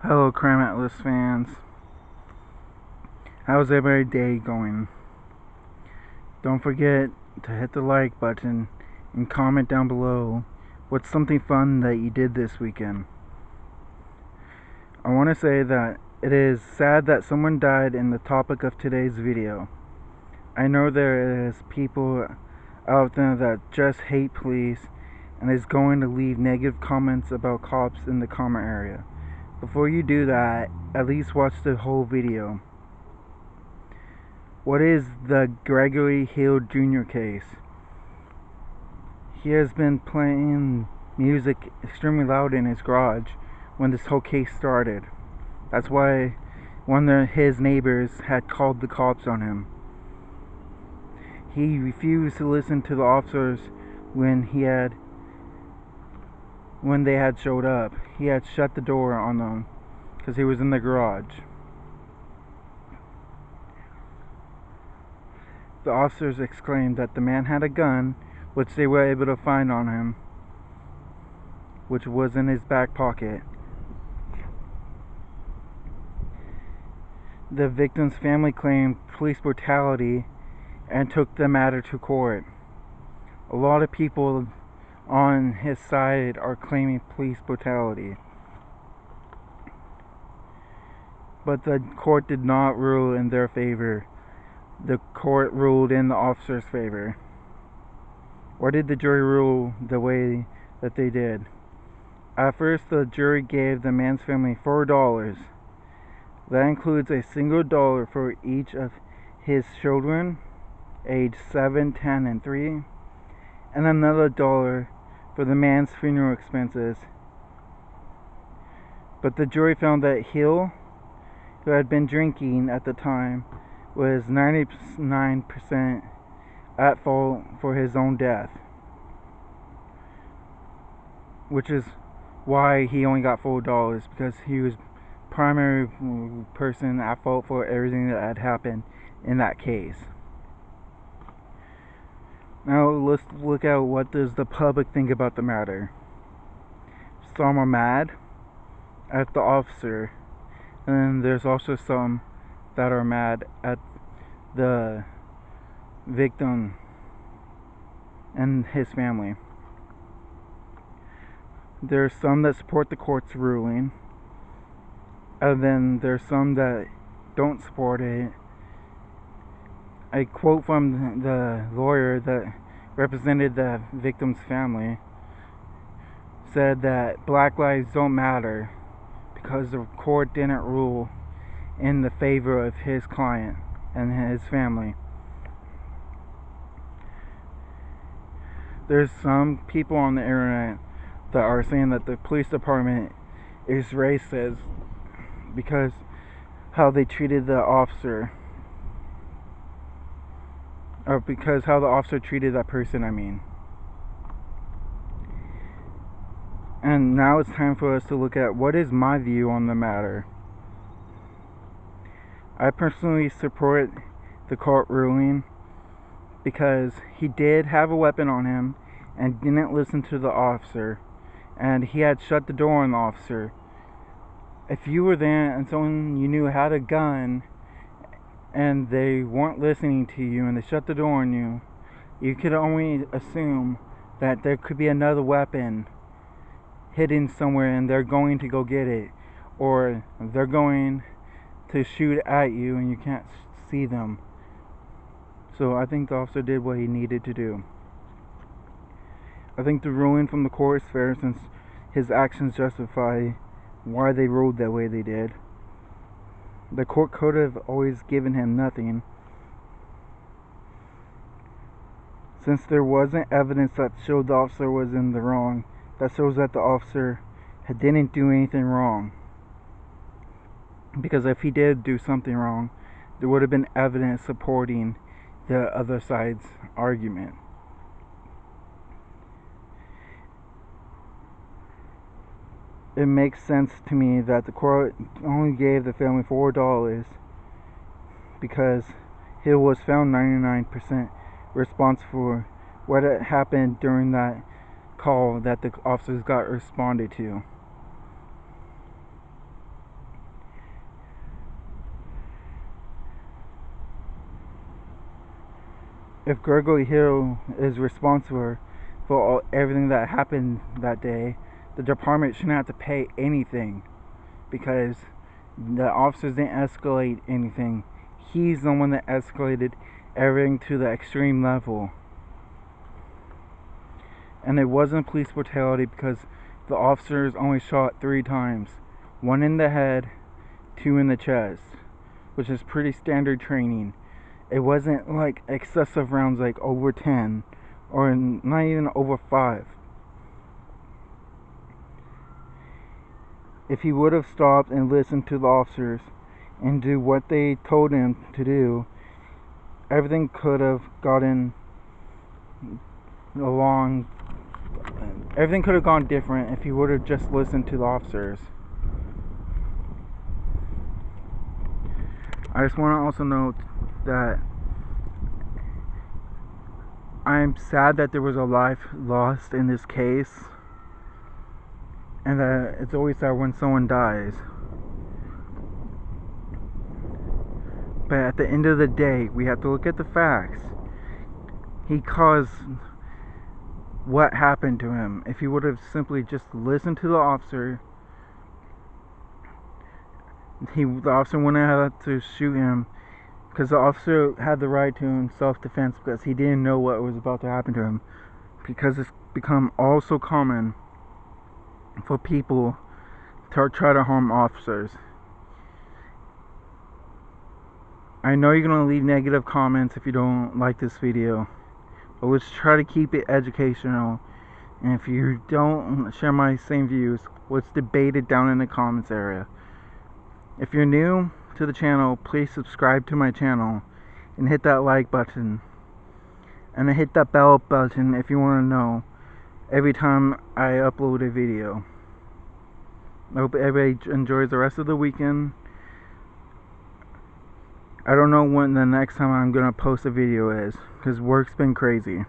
Hello, Crime Atlas fans. How's everybody's day going? Don't forget to hit the like button and comment down below what's something fun that you did this weekend. I want to say that it is sad that someone died in the topic of today's video. I know there is people out there that just hate police and is going to leave negative comments about cops in the comment area. Before you do that, at least watch the whole video. What is the Gregory Hill Jr. case? He has been playing music extremely loud in his garage when this whole case started. That's why one of his neighbors had called the cops on him. He refused to listen to the officers when they had showed up. He had shut the door on them because he was in the garage. The officers exclaimed that the man had a gun, which they were able to find on him, which was in his back pocket. The victim's family claimed police brutality and took the matter to court. A lot of people on his side are claiming police brutality, but the court did not rule in their favor. The court ruled in the officer's favor. Why did the jury rule the way that they did? At first, the jury gave the man's family $4. That includes a single dollar for each of his children, aged 7, 10, and 3, and another dollar for the man's funeral expenses. But the jury found that Hill, who had been drinking at the time, was 99% at fault for his own death, which is why he only got $4, because he was primary person at fault for everything that had happened in that case. Now let's look at what does the public think about the matter. Some are mad at the officer, and then there's also some that are mad at the victim and his family. There's some that support the court's ruling, and then there's some that don't support it. A quote from the lawyer that represented the victim's family said that black lives don't matter because the court didn't rule in the favor of his client and his family. There's some people on the internet that are saying that the police department is racist because how they treated the officer, or because how the officer treated that person, I mean. And now it's time for us to look at what is my view on the matter. I personally support the court ruling because he did have a weapon on him and didn't listen to the officer, and he had shut the door on the officer. If you were there and someone you knew had a gun and they weren't listening to you and they shut the door on you, you could only assume that there could be another weapon hidden somewhere and they're going to go get it, or they're going to shoot at you and you can't see them. So I think the officer did what he needed to do. I think the ruling from the court is fair since his actions justify why they ruled that way they did. The court could have always given him nothing, since there wasn't evidence that showed the officer was in the wrong. That shows that the officer didn't do anything wrong. Because if he did do something wrong, there would have been evidence supporting the other side's argument. It makes sense to me that the court only gave the family $4 because Hill was found 99% responsible for what had happened during that call that the officers got responded to. if Gregory Hill is responsible for everything that happened that day, the department shouldn't have to pay anything because the officers didn't escalate anything. He's the one that escalated everything to the extreme level. And it wasn't police brutality because the officers only shot 3 times. 1 in the head, 2 in the chest, which is pretty standard training. It wasn't like excessive rounds like over 10 or not even over 5. If he would have stopped and listened to the officers and do what they told him to do, everything could have gotten along. Everything could have gone different if he would have just listened to the officers. I just want to also note that I'm sad that there was a life lost in this case, and that it's always sad when someone dies. But at the end of the day, we have to look at the facts. He caused what happened to him. If he would have simply just listened to the officer, the officer wouldn't have to shoot him, because the officer had the right to self-defense because he didn't know what was about to happen to him, because it's become all so common for people to try to harm officers. I know you're going to leave negative comments if you don't like this video, but let's try to keep it educational. And if you don't share my same views, let's debate it down in the comments area. If you're new to the channel, please subscribe to my channel and hit that like button, and hit that bell button if you want to know every time I upload a video. I hope everybody enjoys the rest of the weekend. I don't know when the next time I'm gonna post a video is, because work's been crazy.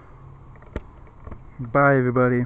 Bye everybody.